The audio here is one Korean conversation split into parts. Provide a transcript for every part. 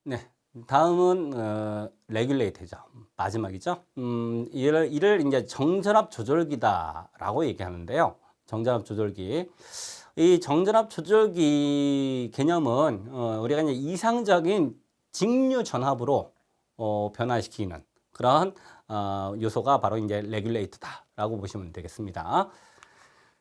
네. 다음은 레귤레이터죠. 마지막이죠. 이를 이제 정전압 조절기다라고 얘기하는데요. 정전압 조절기. 이 정전압 조절기 개념은 우리가 이제 이상적인 직류 전압으로 변화시키는 그런 요소가 바로 이제 레귤레이터다라고 보시면 되겠습니다.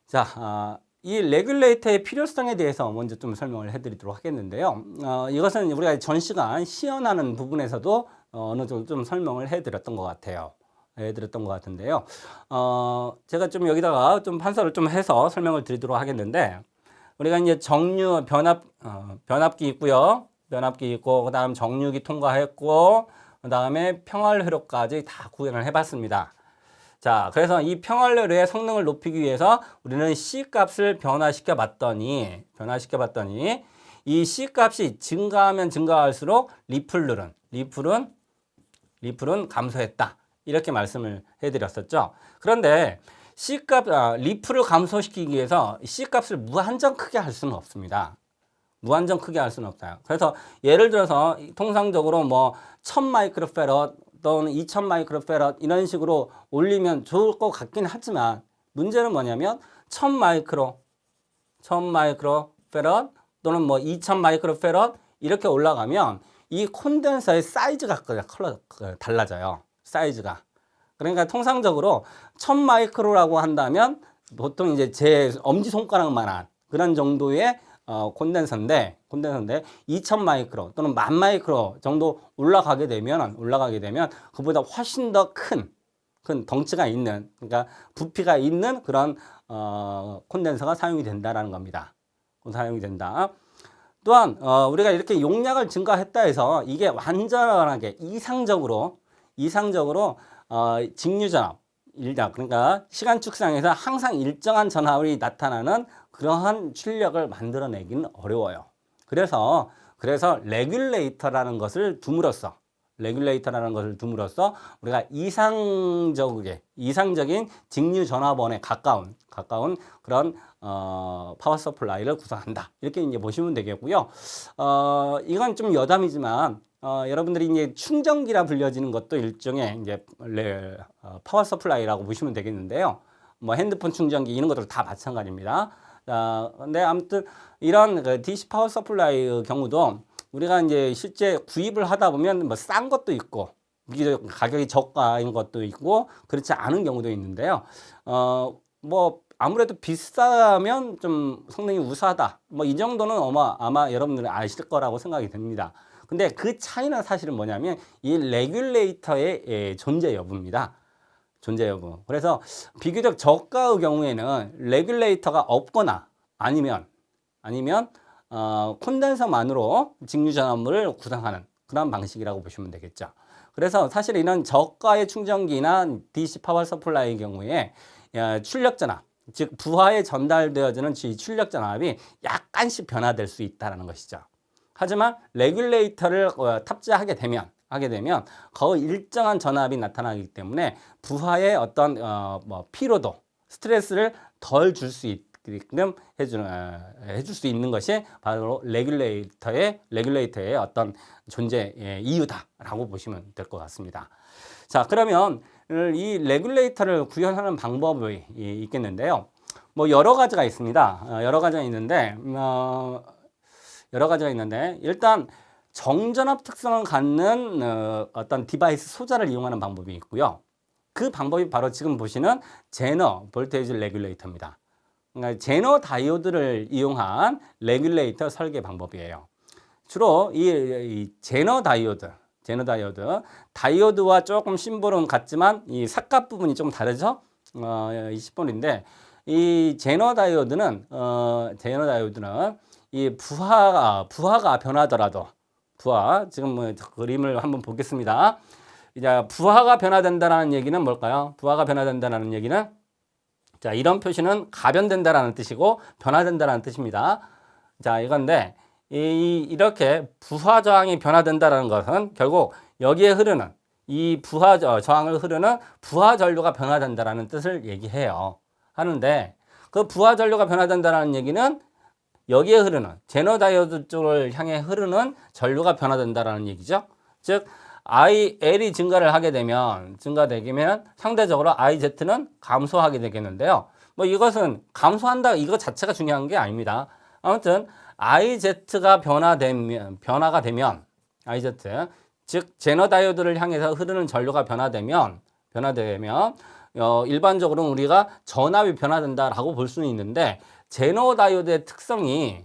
자, 이 레귤레이터의 필요성에 대해서 먼저 좀 설명을 해드리도록 하겠는데요. 이것은 우리가 전 시간 시연하는 부분에서도 어느 정도 좀 설명을 해드렸던 것 같아요. 해드렸던 것 같은데요. 제가 좀 여기다가 좀 판서를 좀 해서 설명을 드리도록 하겠는데, 우리가 이제 정류 변압기 있고요. 변압기 있고, 그 다음 정류기 통과했고, 그 다음에 평활 회로까지 다 구현을 해봤습니다. 자, 그래서 이 평활회로의 성능을 높이기 위해서 우리는 C값을 변화시켜 봤더니 이 C값이 증가하면 증가할수록 리플은 감소했다. 이렇게 말씀을 해드렸었죠. 그런데 리플을 감소시키기 위해서 C값을 무한정 크게 할 수는 없습니다. 무한정 크게 할 수는 없어요. 그래서 예를 들어서 통상적으로 뭐 1000 마이크로페럿 또는 2000 마이크로페럿 이런 식으로 올리면 좋을 것 같긴 하지만 문제는 뭐냐면 1000 마이크로페럿 또는 뭐 2000 마이크로페럿 이렇게 올라가면 이 콘덴서의 사이즈가 달라져요. 사이즈가. 그러니까 통상적으로 1000 마이크로라고 한다면 보통 이제 제 엄지손가락만한 그런 정도의 콘덴서인데 2000 마이크로 또는 1000 마이크로 정도 올라가게 되면 그보다 훨씬 더 큰 덩치가 있는, 그러니까 부피가 있는 그런 콘덴서가 사용이 된다라는 겁니다. 사용이 된다. 또한 우리가 이렇게 용량을 증가했다 해서 이게 완전하게 이상적으로 직류전압 그러니까 시간 축상에서 항상 일정한 전압이 나타나는 그러한 출력을 만들어내기는 어려워요. 그래서 레귤레이터라는 것을 둠으로써 우리가 이상적인 직류 전압원에 가까운 그런 파워 서플라이를 구성한다. 이렇게 이제 보시면 되겠고요. 이건 좀 여담이지만 여러분들이 이제 충전기라 불려지는 것도 일종의 이제 파워 서플라이라고 보시면 되겠는데요. 뭐 핸드폰 충전기 이런 것들 다 마찬가지입니다. 근데 아무튼 이런 그 DC 파워 서플라이의 경우도 우리가 이제 실제 구입을 하다 보면 뭐 싼 것도 있고 가격이 저가인 것도 있고 그렇지 않은 경우도 있는데요. 뭐 아무래도 비싸면 좀 성능이 우수하다. 뭐 이 정도는 아마 여러분들은 아실 거라고 생각이 됩니다. 근데 그 차이는 사실은 뭐냐면 이 레귤레이터의 존재 여부입니다. 존재 여부. 그래서 비교적 저가의 경우에는 레귤레이터가 없거나 아니면 콘덴서만으로 직류 전압물을 구성하는 그런 방식이라고 보시면 되겠죠. 그래서 사실 이런 저가의 충전기나 DC 파워 서플라이의 경우에 출력 전압, 즉 부하에 전달되어지는 출력 전압이 약간씩 변화될 수 있다는 것이죠. 하지만 레귤레이터를 탑재하게 되면 거의 일정한 전압이 나타나기 때문에 부하의 어떤 피로도, 스트레스를 덜 줄 수 있게끔 해줄 수 있는 것이 바로 레귤레이터의 어떤 존재 이유다라고 보시면 될 것 같습니다. 자, 그러면 이 레귤레이터를 구현하는 방법이 있겠는데요. 뭐 여러 가지가 있습니다. 여러 가지가 있는데 일단 정전압 특성을 갖는 어떤 디바이스 소자를 이용하는 방법이 있고요. 그 방법이 바로 지금 보시는 제너 볼테이지 레귤레이터입니다. 그러니까 제너 다이오드를 이용한 레귤레이터 설계 방법이에요. 주로 이 제너 다이오드와 조금 심볼은 같지만 이 삭갑 부분이 좀 다르죠. 이 심볼인데 이 제너 다이오드는 이 부하가 변하더라도 지금 뭐 그림을 한번 보겠습니다. 이제 부하가 변화된다는 얘기는 뭘까요? 부하가 변화된다는 얘기는 자, 이런 표시는 가변된다라는 뜻이고 변화된다라는 뜻입니다. 자, 이건데 이렇게 부하 저항이 변화된다라는 것은 결국 여기에 흐르는 이 부하 저항을 흐르는 부하 전류가 변화된다라는 뜻을 얘기해요. 하는데 그 부하 전류가 변화된다라는 얘기는 여기에 흐르는 제너 다이오드 쪽을 향해 흐르는 전류가 변화된다라는 얘기죠. 즉 IL이 증가되면 상대적으로 IZ는 감소하게 되겠는데요. 뭐 이것은 감소한다 이거 자체가 중요한 게 아닙니다. 아무튼 IZ가 변화가 되면 IZ 즉 제너 다이오드를 향해서 흐르는 전류가 변화되면 일반적으로 우리가 전압이 변화된다라고 볼 수는 있는데 제너 다이오드의 특성이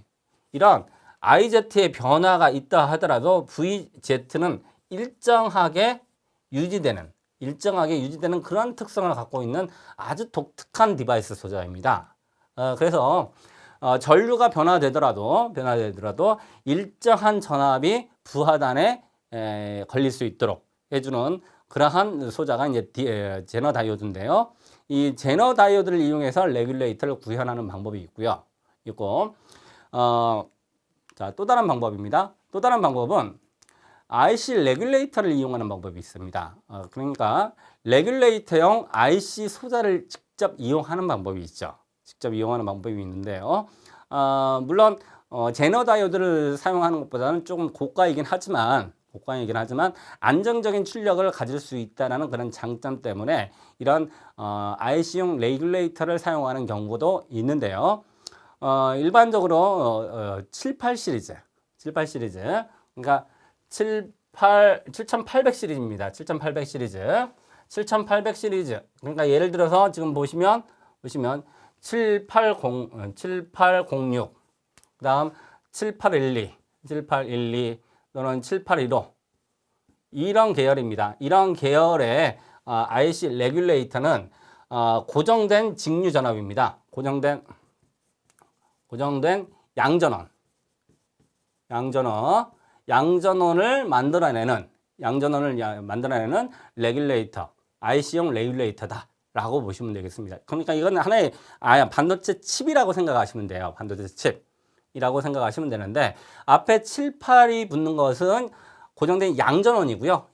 이런 IZ의 변화가 있다 하더라도 VZ는 일정하게 유지되는 그런 특성을 갖고 있는 아주 독특한 디바이스 소자입니다. 그래서 전류가 변화되더라도 일정한 전압이 부하단에 걸릴 수 있도록 해주는 그러한 소자가 이제 제너 다이오드인데요. 이 제너 다이오드를 이용해서 레귤레이터를 구현하는 방법이 있고요. 자, 또 다른 방법입니다. 또 다른 방법은 IC 레귤레이터를 이용하는 방법이 있습니다. 그러니까 레귤레이터용 IC 소자를 직접 이용하는 방법이 있죠. 직접 이용하는 방법이 있는데요. 물론 제너 다이오드를 사용하는 것보다는 조금 고가이긴 하지만 안정적인 출력을 가질 수 있다는 그런 장점 때문에 이런 IC용 레귤레이터를 사용하는 경우도 있는데요. 일반적으로 78 시리즈 그러니까 7800 시리즈입니다. 7800 시리즈 그러니까 예를 들어서 지금 보시면 7806 그다음 7812 또는 7815 이런 계열입니다. 이런 계열의 IC 레귤레이터는 고정된 직류 전압입니다. 고정된 양전원을 만들어내는 레귤레이터, IC용 레귤레이터다 라고 보시면 되겠습니다. 그러니까 이건 하나의 반도체 칩이라고 생각하시면 돼요. 반도체 칩이라고 생각하시면 되는데 앞에 78이 붙는 것은 고정된 양전원이고요.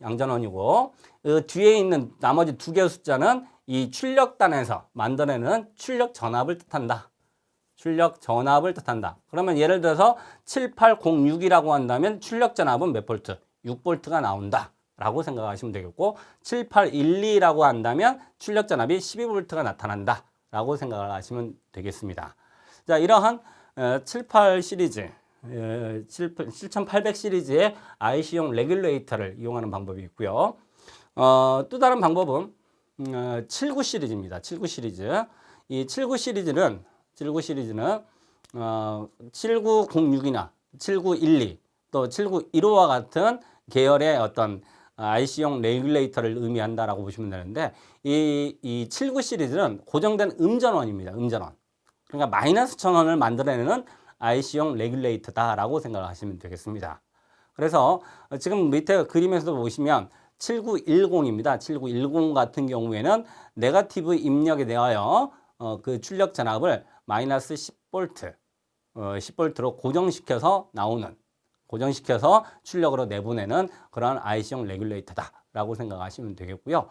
그 뒤에 있는 나머지 두 개의 숫자는 이 출력단에서 만들어내는 출력 전압을 뜻한다. 그러면 예를 들어서 7806이라고 한다면 출력 전압은 몇 볼트? 6볼트가 나온다 라고 생각하시면 되겠고 7812라고 한다면 출력 전압이 12볼트가 나타난다 라고 생각을 하시면 되겠습니다. 자, 이러한 78 시리즈 7800 시리즈의 IC용 레귤레이터를 이용하는 방법이 있고요. 또 다른 방법은 79 시리즈입니다. 79 시리즈. 이 79 시리즈는 7906이나 7912 또 7915와 같은 계열의 어떤 IC용 레귤레이터를 의미한다라고 보시면 되는데 이 79 시리즈는 고정된 음전원입니다. 그러니까 마이너스 전원을 만들어내는 IC용 레귤레이터다라고 생각을 하시면 되겠습니다. 그래서 지금 밑에 그림에서도 보시면 7910입니다. 7910 같은 경우에는 네거티브 입력에 대하여 그 출력 전압을 마이너스 10볼트로 고정시켜서 출력으로 내보내는 그런 IC용 레귤레이터다라고 생각하시면 되겠고요.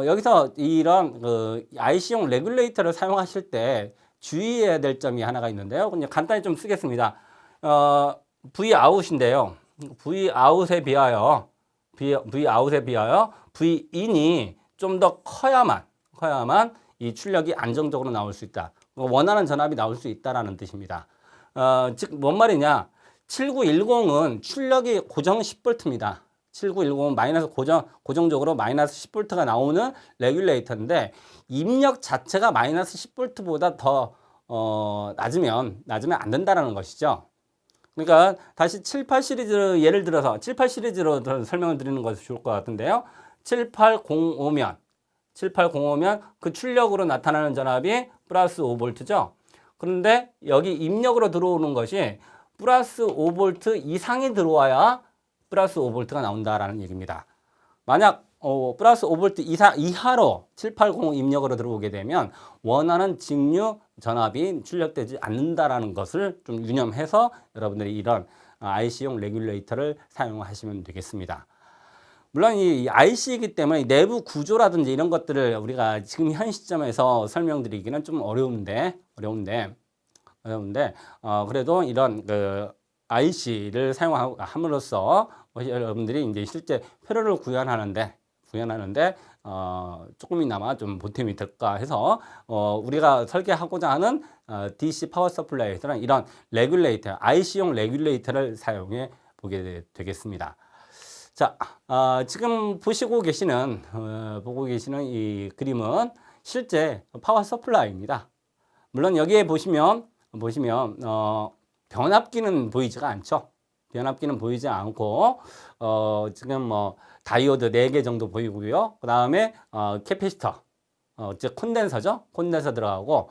여기서 이런 IC용 레귤레이터를 사용하실 때 주의해야 될 점이 하나가 있는데요. 그냥 간단히 좀 쓰겠습니다. Vout인데요. Vout에 비하여 Vin이 좀 더 커야만 이 출력이 안정적으로 나올 수 있다. 원하는 전압이 나올 수 있다라는 뜻입니다. 즉 뭔 말이냐? 7910은 출력이 고정 10볼트입니다. 7910은 고정적으로 마이너스 10볼트가 나오는 레귤레이터인데 입력 자체가 마이너스 10볼트보다 더 낮으면 안 된다는 것이죠. 그러니까 다시 78 시리즈 예를 들어서 78 시리즈로 설명을 드리는 것이 좋을 것 같은데요. 7805면 그 출력으로 나타나는 전압이 플러스 5볼트죠. 그런데 여기 입력으로 들어오는 것이 플러스 5볼트 이상이 들어와야 플러스 5볼트가 나온다라는 얘기입니다. 만약 플러스 5볼트 이하로 7805 입력으로 들어오게 되면 원하는 직류 전압이 출력되지 않는다라는 것을 좀 유념해서 여러분들이 이런 IC용 레귤레이터를 사용하시면 되겠습니다. 물론 이 IC이기 때문에 내부 구조라든지 이런 것들을 우리가 지금 현 시점에서 설명드리기는 좀 어려운데 어려운데 그래도 이런 그 IC를 사용함으로써 여러분들이 이제 실제 회로를 구현하는데 조금이나마 좀 보탬이 될까 해서 우리가 설계하고자 하는 DC 파워 서플라이에서는 이런 레귤레이터, IC용 레귤레이터를 사용해 보게 되겠습니다. 자, 지금 보고 계시는 이 그림은 실제 파워 서플라이입니다. 물론 여기에 보시면 변압기는 보이지가 않죠. 변압기는 보이지 않고 지금 뭐 다이오드 4개 정도 보이고요. 그 다음에 캐피시터, 즉 콘덴서죠. 콘덴서 들어가고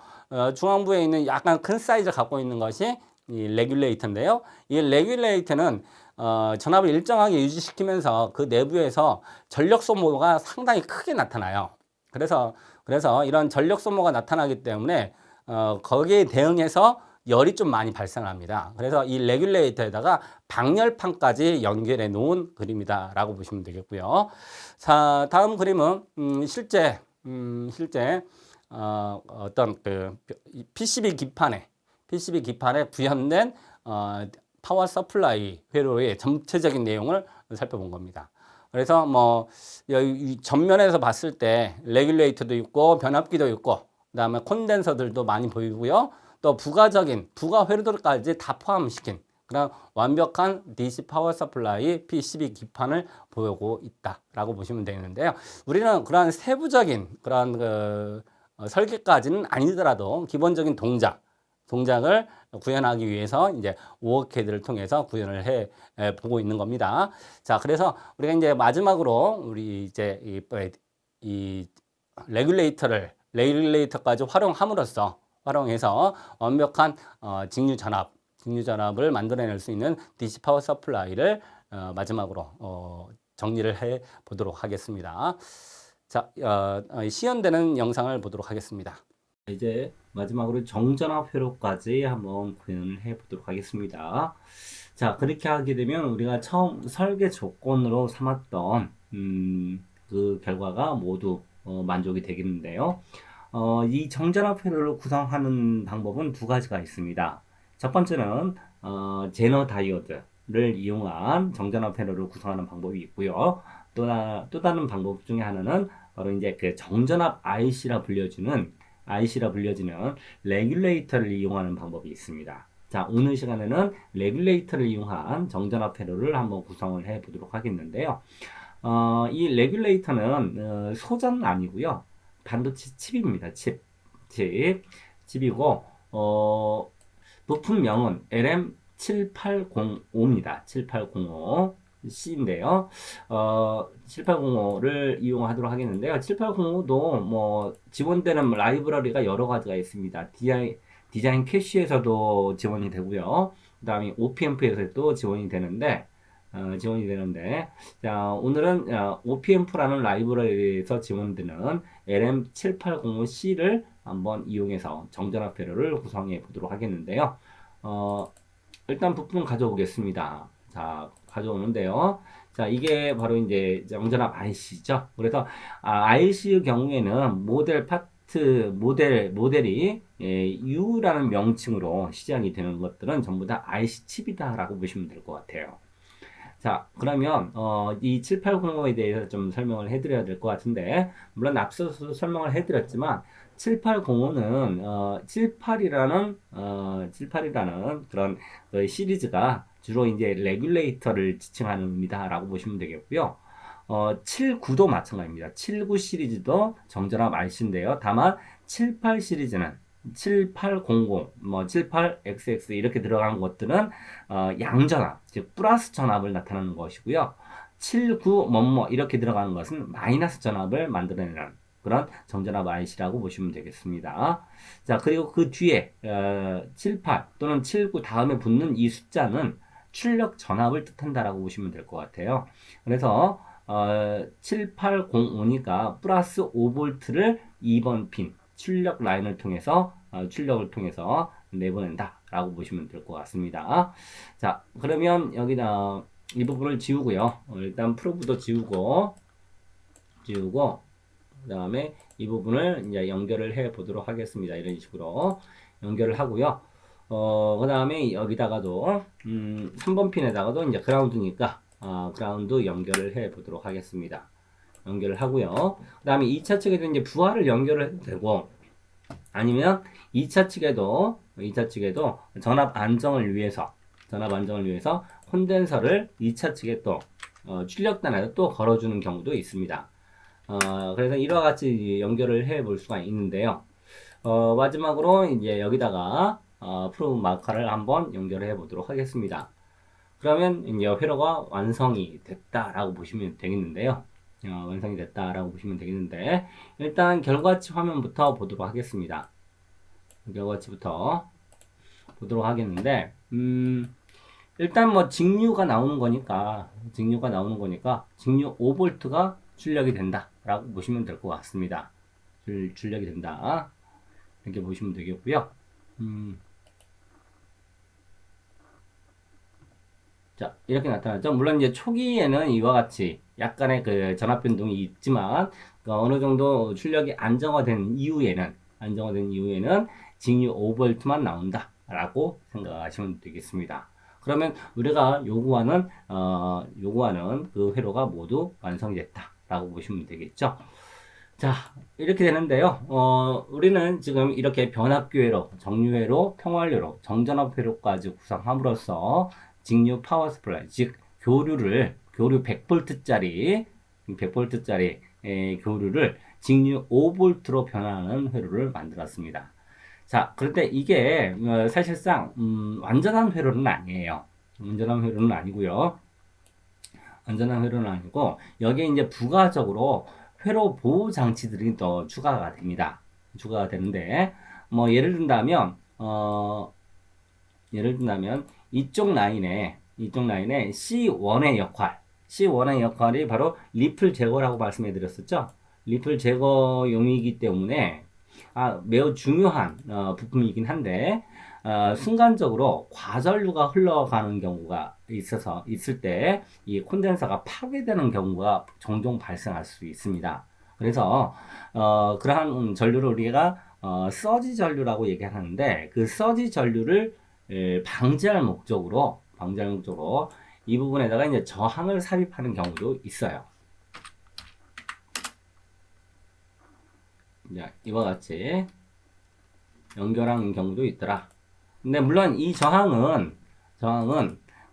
중앙부에 있는 약간 큰 사이즈를 갖고 있는 것이 이 레귤레이터인데요. 이 레귤레이터는 전압을 일정하게 유지시키면서 그 내부에서 전력 소모가 상당히 크게 나타나요. 그래서 이런 전력 소모가 나타나기 때문에 거기에 대응해서 열이 좀 많이 발생합니다. 그래서 이 레귤레이터에다가 방열판까지 연결해 놓은 그림이다 라고 보시면 되겠고요. 자, 다음 그림은 실제 어떤 그 PCB 기판에 구현된 파워 서플라이 회로의 전체적인 내용을 살펴본 겁니다. 그래서 뭐 전면에서 봤을 때 레귤레이터도 있고 변압기도 있고 그다음에 콘덴서들도 많이 보이고요. 또 부가 회로들까지 다 포함시킨 그런 완벽한 DC 파워 서플라이 PCB 기판을 보이고 있다라고 보시면 되는데요. 우리는 그러한 세부적인 그런 설계까지는 아니더라도 기본적인 동작을 구현하기 위해서 이제 워크헤드를 통해서 구현을 해 보고 있는 겁니다. 자, 그래서 우리가 이제 마지막으로 우리 이제 이 레귤레이터까지 활용해서 완벽한 직류 전압을 만들어낼 수 있는 DC 파워 서플라이를 마지막으로 정리를 해 보도록 하겠습니다. 자, 시연되는 영상을 보도록 하겠습니다. 이제 마지막으로 정전압 회로까지 한번 구현을 해 보도록 하겠습니다. 자, 그렇게 하게 되면 우리가 처음 설계 조건으로 삼았던 그 결과가 모두 만족이 되겠는데요. 이 정전압 회로를 구성하는 방법은 두 가지가 있습니다. 첫 번째는 제너 다이오드를 이용한 정전압 회로를 구성하는 방법이 있고요. 또 다른 방법 중에 하나는 바로 이제 그 정전압 IC라 불려지는 레귤레이터를 이용하는 방법이 있습니다. 자, 오늘 시간에는 레귤레이터를 이용한 정전압 회로를 한번 구성을 해 보도록 하겠는데요. 이 레귤레이터는 소자는 아니고요. 반도체 칩입니다. 칩이고 부품명은 LM7805입니다. 7805 C인데요. 7805를 이용하도록 하겠는데요. 7805도 뭐 지원되는 라이브러리가 여러 가지가 있습니다. 디자인 캐시에서도 지원이 되고요. 그 다음에 OPMP에서도 지원이 되는데, 자, 오늘은 OPMP라는 라이브러리에서 지원되는 LM7805C를 한번 이용해서 정전압 회로를 구성해 보도록 하겠는데요. 일단 부품 가져오겠습니다. 자, 가져오는데요. 자, 이게 바로 이제 정전압 IC죠. 그래서 IC의 경우에는 모델이 U라는 명칭으로 시작이 되는 것들은 전부 다 IC 칩이다라고 보시면 될 것 같아요. 자, 그러면 이 7805에 대해서 좀 설명을 해드려야 될 것 같은데, 물론 앞서서 설명을 해드렸지만 7805는 78이라는 그런 시리즈가 주로 이제 레귤레이터를 지칭하는 의미다라고 보시면 되겠고요. 79도 마찬가지입니다. 79 시리즈도 정전압 IC인데요. 다만 78 시리즈는 7800, 78XX 이렇게 들어간 것들은 양전압, 즉 플러스 전압을 나타내는 것이고요. 79 이렇게 들어가는 것은 마이너스 전압을 만들어내는 그런 정전압 IC라고 보시면 되겠습니다. 자, 그리고 그 뒤에 78 또는 79 다음에 붙는 이 숫자는 출력 전압을 뜻한다라고 보시면 될 것 같아요. 그래서 7805니까 플러스 5V를 2번 핀 출력을 통해서 내보낸다 라고 보시면 될 것 같습니다. 자, 그러면 여기다 이 부분을 지우고요. 일단 프로브도 지우고 그 다음에 이 부분을 이제 연결을 해 보도록 하겠습니다. 이런 식으로 연결을 하고요. 그 다음에 여기다가도 3번 핀에다가도 이제 그라운드니까 그라운드 연결을 해 보도록 하겠습니다. 연결을 하고요. 그 다음에 2차 측에도 이제 부하를 연결을 해도 되고, 아니면 2차 측에도 전압 안정을 위해서 콘덴서를 2차 측에 또 출력단에서 또 걸어주는 경우도 있습니다. 그래서 이와 같이 연결을 해 볼 수가 있는데요. 마지막으로 이제 여기다가 프로브 마커를 한번 연결을 해 보도록 하겠습니다. 그러면 이제 회로가 완성이 됐다라고 보시면 되겠는데요. 완성이 됐다라고 보시면 되겠는데, 일단 결과치 화면부터 보도록 하겠습니다. 결과치부터 보도록 하겠는데, 일단 뭐 직류가 나오는 거니까 직류 5V가 출력이 된다라고 보시면 될 것 같습니다. 출력이 된다, 이렇게 보시면 되겠고요. 자, 이렇게 나타나죠. 물론 이제 초기에는 이와 같이 약간의 그 전압 변동이 있지만, 어느 정도 출력이 안정화된 이후에는 직류 5V만 나온다라고 생각하시면 되겠습니다. 그러면 우리가 요구하는 그 회로가 모두 완성이 됐다라고 보시면 되겠죠. 자, 이렇게 되는데요. 우리는 지금 이렇게 변압기회로, 정류회로, 평활회로, 정전압회로까지 구성함으로써 직류 파워 스플라이, 즉 교류 100V짜리 교류를 직류 5V로 변화하는 회로를 만들었습니다. 자, 그런데 이게 사실상 완전한 회로는 아니에요. 완전한 회로는 아니고요. 여기에 이제 부가적으로 회로 보호 장치들이 더 추가가 됩니다. 추가가 되는데, 뭐 예를 든다면 이쪽 라인에 C1의 역할이 바로 리플 제거라고 말씀해 드렸었죠. 리플 제거용이기 때문에 매우 중요한 부품이긴 한데, 순간적으로 과전류가 흘러가는 경우가 있을 때 이 콘덴서가 파괴되는 경우가 종종 발생할 수 있습니다. 그래서 그러한 전류를 우리가 서지 전류라고 얘기하는데, 그 서지 전류를 방지할 목적으로 이 부분에다가 이제 저항을 삽입하는 경우도 있어요. 이와 같이 연결하는 경우도 있더라. 근데 물론 이 저항은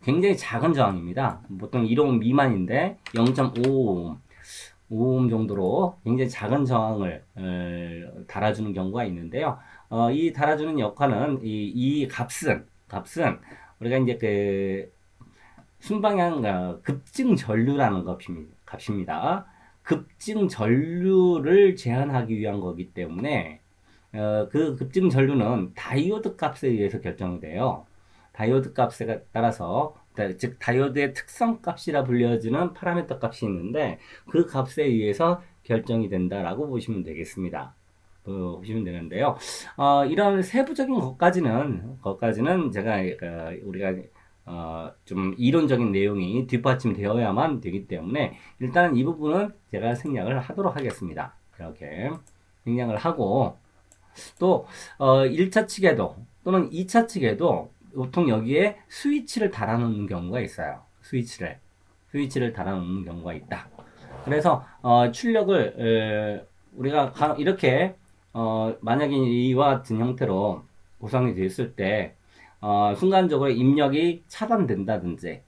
굉장히 작은 저항입니다. 보통 1옴 미만인데 0.5옴 정도로 굉장히 작은 저항을 달아주는 경우가 있는데요. 이 달아주는 역할은 이 값은 우리가 이제 그 순방향 급증 전류라는 값입니다. 급증 전류를 제한하기 위한 거기 때문에 그 급증 전류는 다이오드 값에 의해서 결정이 돼요. 다이오드 값에 따라서, 즉 다이오드의 특성 값이라 불려지는 파라미터 값이 있는데, 그 값에 의해서 결정이 된다라고 보시면 되겠습니다. 보시면 되는데요. 이런 세부적인 것까지는 제가 우리가 좀 이론적인 내용이 뒷받침되어야만 되기 때문에 일단 이 부분은 제가 생략을 하도록 하겠습니다. 이렇게 생략을 하고, 또 1차 측에도 또는 2차 측에도 보통 여기에 스위치를 달아놓는 경우가 있어요. 스위치를 달아놓는 경우가 있다. 그래서 출력을 우리가 이렇게 만약에 이와 같은 형태로 구성이 되었을 때 순간적으로 입력이 차단된다든지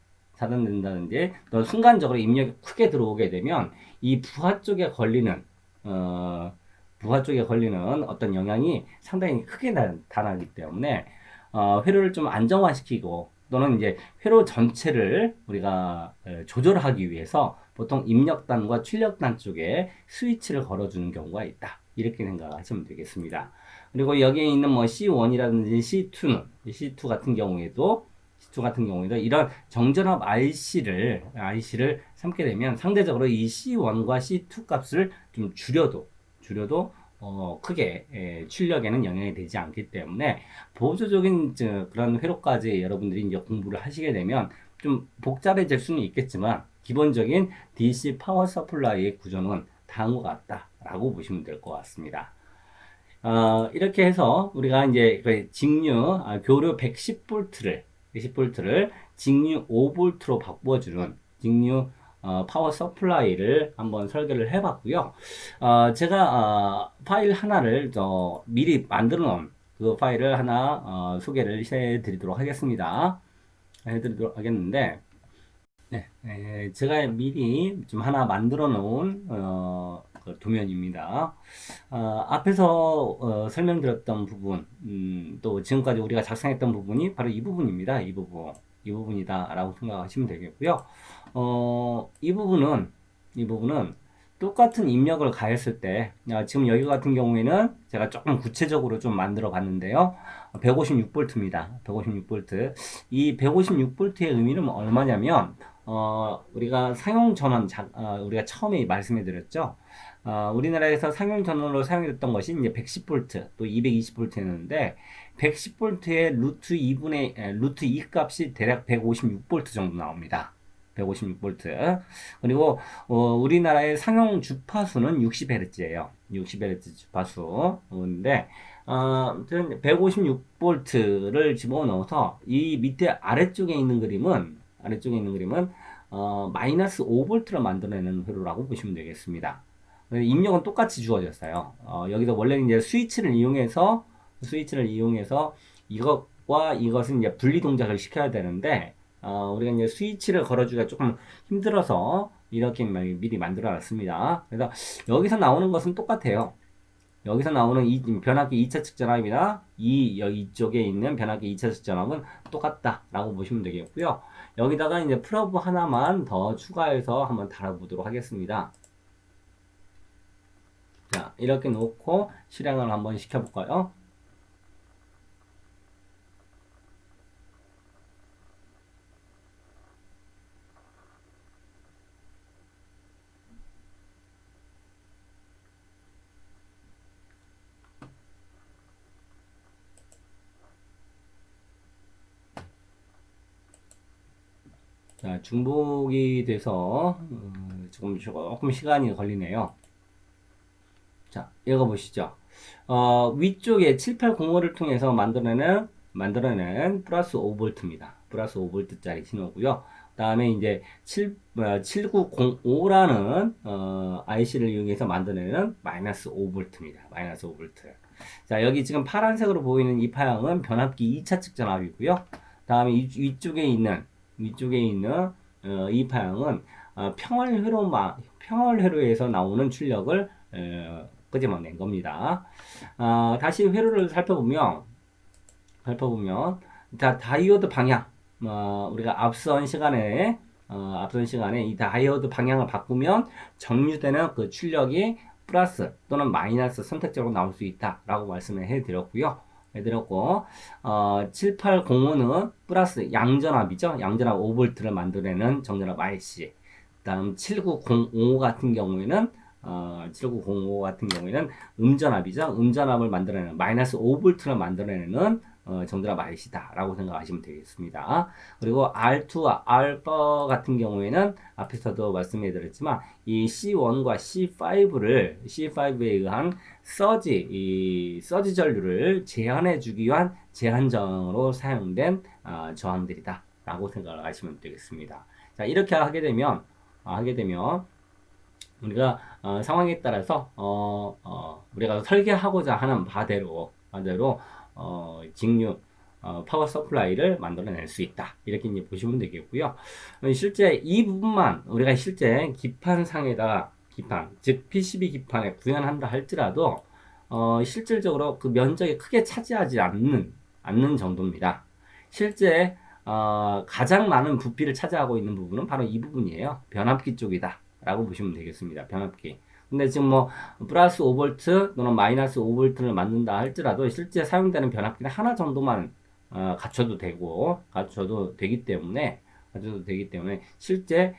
또 순간적으로 입력이 크게 들어오게 되면 이 부하 쪽에 걸리는 어떤 영향이 상당히 크게 나타나기 때문에 회로를 좀 안정화시키고, 또는 이제 회로 전체를 우리가 조절하기 위해서 보통 입력단과 출력단 쪽에 스위치를 걸어주는 경우가 있다. 이렇게 생각하시면 되겠습니다. 그리고 여기에 있는 뭐 C1이라든지 C2 같은 경우에도 이런 정전압 RC를 삼게 되면 상대적으로 이 C1과 C2 값을 좀 줄여도 크게 출력에는 영향이 되지 않기 때문에 보조적인 그런 회로까지 여러분들이 이제 공부를 하시게 되면 좀 복잡해질 수는 있겠지만, 기본적인 DC 파워 서플라이의 구조는 다음과 같다라고 보시면 될 것 같습니다. 이렇게 해서 우리가 이제 그 직류 교류 110V를 직류 5V로 바꿔주는 직류 파워 서플라이를 한번 설계를 해봤고요. 제가 파일 하나를 미리 만들어 놓은 그 파일을 하나 소개를 해드리도록 하겠습니다. 해드리도록 하겠는데, 네, 제가 미리 좀 하나 만들어 놓은 그 도면입니다. 앞에서 설명드렸던 부분, 또 지금까지 우리가 작성했던 부분이 바로 이 부분입니다. 이 부분이다라고 생각하시면 되겠고요. 이 부분은 똑같은 입력을 가했을 때, 지금 여기 같은 경우에는 제가 조금 구체적으로 좀 만들어 봤는데요. 156V입니다. 156V. 이 156V의 의미는 얼마냐면, 우리가 상용 전원, 우리가 처음에 말씀해 드렸죠. 우리나라에서 상용 전원으로 사용됐던 것이 이제 110V, 또 220V였는데, 110V의 루트 2 값이 대략 156V 정도 나옵니다. 156V. 그리고, 우리나라의 상용 주파수는 60Hz예요. 60Hz 주파수인데, 아무튼 156V를 집어넣어서 이 밑에 아래쪽에 있는 그림은 마이너스 5V를 만들어내는 회로라고 보시면 되겠습니다. 입력은 똑같이 주어졌어요. 여기서 원래는 이제 스위치를 이용해서 이것과 이것은 이제 분리 동작을 시켜야 되는데, 우리가 이제 스위치를 걸어주기가 조금 힘들어서 이렇게 미리 만들어 놨습니다. 그래서 여기서 나오는 것은 똑같아요. 여기서 나오는 이 변압기 2차 측 전압이나 이쪽에 있는 변압기 2차 측 전압은 똑같다라고 보시면 되겠고요. 여기다가 이제 프로브 하나만 더 추가해서 한번 달아보도록 하겠습니다. 자, 이렇게 놓고 실행을 한번 시켜볼까요? 자, 중복이 돼서 조금 시간이 걸리네요. 자, 이거 보시죠. 위쪽에 7805를 통해서 만들어낸 플러스 5V입니다. 플러스 5V짜리 신호고요. 다음에 이제 7905라는 IC를 이용해서 만들어내는 마이너스 5V입니다. 마이너스 5V. 자, 여기 지금 파란색으로 보이는 이 파형은 변압기 2차 측 전압이고요. 다음에 위쪽에 있는 이 파형은 평활회로에서 나오는 출력을 끄집어낸 겁니다. 다시 회로를 살펴보면 다이오드 방향, 우리가 앞선 시간에 이 다이오드 방향을 바꾸면 정류되는 그 출력이 플러스 또는 마이너스 선택적으로 나올 수 있다라고 말씀을 해드렸고 7805는 플러스 양전압이죠. 양전압 5V를 만들어내는 정전압 IC. 다음 7905 같은 경우에는 음전압이죠. 음전압을 만들어내는 마이너스 5V를 만들어내는 정전압 IC다라고 생각하시면 되겠습니다. 그리고 R2와 R4 같은 경우에는 앞에서도 말씀해 드렸지만 이 C1과 C5에 의한 서지 전류를 제한해 주기 위한 제한정으로 사용된 저항들이다라고 생각을 하시면 되겠습니다. 자, 이렇게 하게 되면 우리가 상황에 따라서 우리가 설계하고자 하는 바대로 직류 파워 서플라이를 만들어낼 수 있다. 이렇게 이제 보시면 되겠고요. 실제 이 부분만 우리가 실제 기판상에다가 즉 PCB 기판에 구현한다 할지라도 실질적으로 그 면적이 크게 차지하지 않는 정도입니다. 실제 가장 많은 부피를 차지하고 있는 부분은 바로 이 부분이에요. 변압기 쪽이다 라고 보시면 되겠습니다. 변압기. 근데 지금 뭐 플러스 5V 또는 마이너스 5V를 만든다 할지라도 실제 사용되는 변압기는 하나 정도만 갖춰도 되기 때문에 실제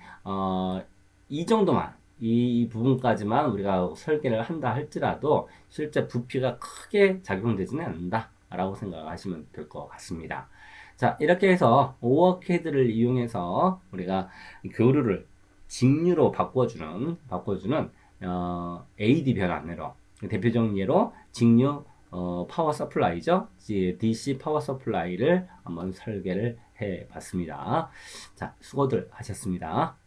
이 정도만 이 부분까지만 우리가 설계를 한다 할지라도 실제 부피가 크게 작용되지는 않는다 라고 생각하시면 될 것 같습니다. 자, 이렇게 해서 오워캐드를 이용해서 우리가 교류를 직류로 바꿔주는 AD 변환 회로, 대표적인 예로 직류 파워 서플라이죠. DC 파워 서플라이를 한번 설계를 해 봤습니다. 자, 수고들 하셨습니다.